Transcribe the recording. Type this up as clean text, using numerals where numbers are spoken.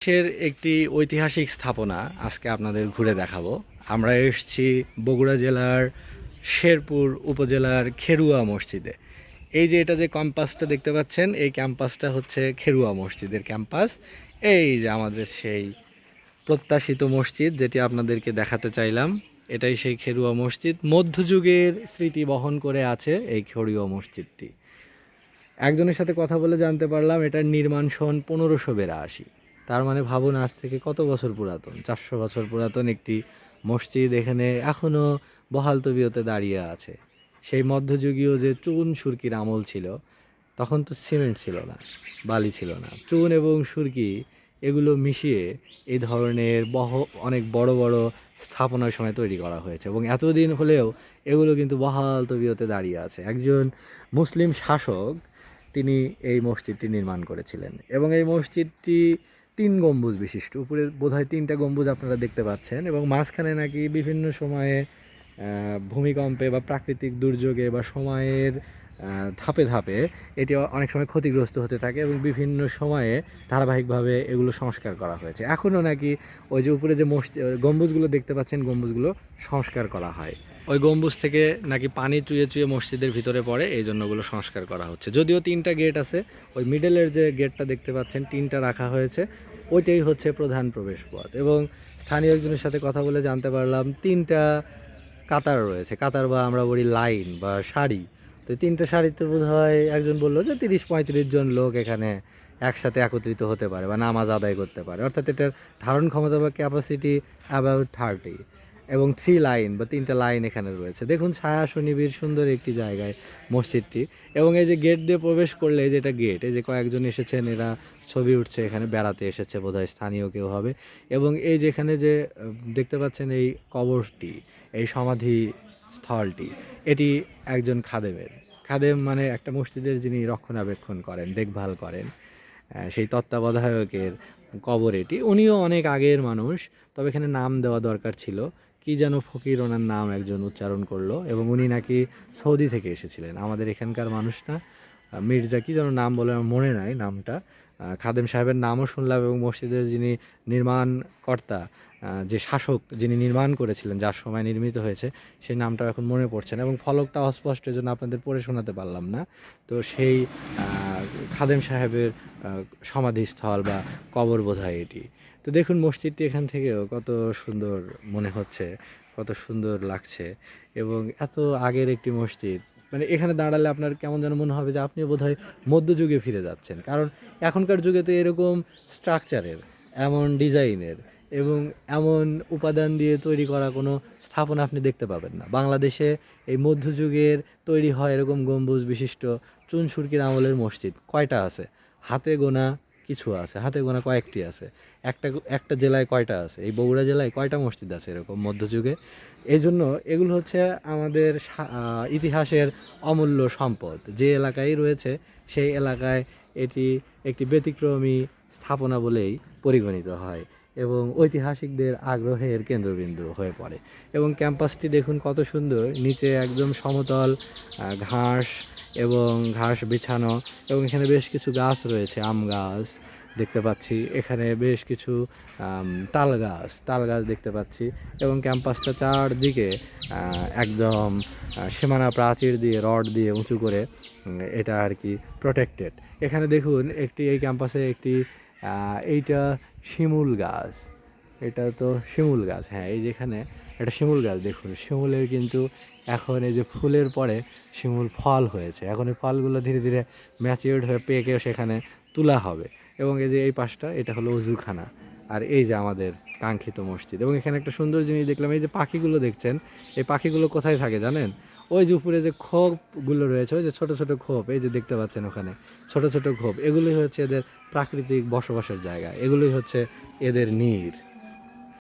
দেশের একটি ঐতিহাসিক স্থাপনা আজকে আপনাদের ঘুরে দেখাবো। আমরা এসেছি বগুড়া জেলার শেরপুর উপজেলার খেরুয়া মসজিদে। এই যে এটা যে ক্যাম্পাসটা দেখতে পাচ্ছেন, এই ক্যাম্পাসটা হচ্ছে খেরুয়া মসজিদের ক্যাম্পাস। এই যে আমাদের সেই প্রত্যাশিত মসজিদ যেটি আপনাদেরকে দেখাতে চাইলাম, এটাই সেই খেরুয়া মসজিদ। মধ্যযুগের স্মৃতি বহন করে আছে এই খেরুয়া মসজিদটি। একজনের সাথে কথা বলে জানতে পারলাম এটার নির্মাণ সন 1582। তার মানে ভাবুন আজ থেকে কত বছর পুরাতন, 400 বছর পুরাতন একটি মসজিদ এখানে এখনও বহাল তবিয়তে দাঁড়িয়ে আছে। সেই মধ্যযুগীয় যে চুন সুরকির আমল ছিল, তখন তো সিমেন্ট ছিল না, বালি ছিল না, চুন এবং সুরকি এগুলো মিশিয়ে এই ধরনের অনেক বড় বড় স্থাপনার সময় তৈরি করা হয়েছে এবং এতদিন হলেও এগুলো কিন্তু বহাল তবিয়তে দাঁড়িয়ে আছে। একজন মুসলিম শাসক তিনি এই মসজিদটি নির্মাণ করেছিলেন এবং এই মসজিদটি 3 গম্বুজ বিশিষ্ট। উপরে বোধহয় 3টা গম্বুজ আপনারা দেখতে পাচ্ছেন এবং মাঝখানে নাকি বিভিন্ন সময়ে ভূমিকম্পে বা প্রাকৃতিক দুর্যোগে বা সময়ের ধাপে ধাপে এটি অনেক সময় ক্ষতিগ্রস্ত হতে থাকে এবং বিভিন্ন সময়ে ধারাবাহিকভাবে এগুলো সংস্কার করা হয়েছে। এখনও নাকি ওই যে উপরে যে গম্বুজগুলো দেখতে পাচ্ছেন, গম্বুজগুলো সংস্কার করা হয়। ওই গম্বুজ থেকে নাকি পানি চুয়ে চুয়ে মসজিদের ভিতরে পড়ে, এই জন্য ওগুলো সংস্কার করা হচ্ছে। যদিও 3টা গেট আছে, ওই মিডলের যে গেটটা দেখতে পাচ্ছেন 3টা রাখা হয়েছে, ওইটাই হচ্ছে প্রধান প্রবেশপথ। এবং স্থানীয় একজনের সাথে কথা বলে জানতে পারলাম 3টা কাতার রয়েছে, কাতার বা আমরা বলি লাইন বা সারি। তো 3টা সারিতে বোধ হয় একজন বললো যে 30-35 জন লোক এখানে একসাথে একত্রিত হতে পারে বা নামাজ আদায় করতে পারে, অর্থাৎ এটার ধারণ ক্ষমতা বা ক্যাপাসিটি অ্যাবাউট 30। এবং 3 লাইন বা 3টা লাইন এখানে রয়েছে। দেখুন ছায়া সুনিবিড় সুন্দর একটি জায়গায় মসজিদটি। এবং এই যে গেট দিয়ে প্রবেশ করলে, এই যে এটা গেট, এই যে কয়েকজন এসেছেন, এরা ছবি উঠছে, এখানে বেড়াতে এসেছে বোধহয়, স্থানীয় কেউ হবে। এবং এই যেখানে যে দেখতে পাচ্ছেন এই কবরটি, এই সমাধি স্থলটি, এটি একজন খাদেমের। খাদেম মানে একটা মসজিদের যিনি রক্ষণাবেক্ষণ করেন, দেখভাল করেন, সেই তত্ত্বাবধায়কের কবর এটি। উনিও অনেক আগের মানুষ, তবে এখানে নাম দেওয়া দরকার ছিল। কি যেন ফকির ওনার নাম একজন উচ্চারণ করলো এবং উনি নাকি সৌদি থেকে এসেছিলেন, আমাদের এখানকার মানুষ না। মির্জা কি যেন নাম বলে, আমার মনে নাই নামটা। খাদেম সাহেবের নামও শুনলাম এবং মসজিদের যিনি নির্মাণকর্তা, যে শাসক যিনি নির্মাণ করেছিলেন, যার সময় নির্মিত হয়েছে, সেই নামটা এখন মনে পড়ছে না এবং ফলকটা অস্পষ্ট, এই জন্য আপনাদের পড়ে শোনাতে পারলাম না। তো সেই খাদেম সাহেবের সমাধিস্থল বা কবর বোধহয় এটি। তো দেখুন মসজিদটি এখান থেকেও কত সুন্দর মনে হচ্ছে, কত সুন্দর লাগছে। এবং এত আগের একটি মসজিদ, মানে এখানে দাঁড়ালে আপনার কেমন যেন মনে হবে যে আপনিও বোধহয় মধ্যযুগে ফিরে যাচ্ছেন। কারণ এখনকার যুগে তো এরকম স্ট্রাকচারের, এমন ডিজাইনের এবং এমন উপাদান দিয়ে তৈরি করা কোনো স্থাপনা আপনি দেখতে পাবেন না বাংলাদেশে। এই মধ্যযুগের তৈরি হয় এরকম গম্বুজ বিশিষ্ট চুন সুরকির আমলের মসজিদ কয়টা আছে? হাতে গোনা কিছু আছে, হাতে গোনা কয়েকটি আছে। একটা একটা জেলায় কয়টা আছে? এই বগুড়া জেলায় কয়টা মসজিদ আছে এরকম মধ্যযুগে? এই জন্য এগুলো হচ্ছে আমাদের ইতিহাসের অমূল্য সম্পদ। যে এলাকায় রয়েছে সেই এলাকায় এটি একটি ব্যতিক্রমী স্থাপনা বলেই পরিগণিত হয় এবং ঐতিহাসিকদের আগ্রহের কেন্দ্রবিন্দু হয়ে পড়ে। এবং ক্যাম্পাসটি দেখুন কত সুন্দর, নিচে একদম সমতল ঘাস এবং ঘাস বিছানো এবং এখানে বেশ কিছু গাছ রয়েছে, আম গাছ দেখতে পাচ্ছি, এখানে বেশ কিছু তাল গাছ দেখতে পাচ্ছি এবং ক্যাম্পাসটা চারদিকে একদম সীমানা প্রাচীর দিয়ে, রড দিয়ে উঁচু করে এটা আর কি প্রোটেক্টেড। এখানে দেখুন এই ক্যাম্পাসে একটি এইটা শিমুল গাছ, এটা তো শিমুল গাছ, হ্যাঁ এই যেখানে এটা শিমুল গাছ। দেখুন শিমুলের কিন্তু এখন এই যে ফুলের পরে শিমুল ফল হয়েছে, এখন এই ফলগুলো ধীরে ধীরে ম্যাচিওর্ড হয়ে পেকে সেখানে তোলা হবে। এবং এই যে এই পাশটা, এটা হলো উজুখানা। আর এই যে আমাদের কাঙ্ক্ষিত মসজিদ। এবং এখানে একটা সুন্দর জিনিস দেখলাম, এই যে পাখিগুলো দেখছেন, এই পাখিগুলো কোথায় থাকে জানেন? ওই যে উপরে যে খোপগুলো রয়েছে, ওই যে ছোট ছোট খোপ, এই যে দেখতে পাচ্ছেন ওখানে ছোট ছোট খোপ, এগুলোই হচ্ছে এদের প্রাকৃতিক বসবাসের জায়গা, এগুলোই হচ্ছে এদের নীড়।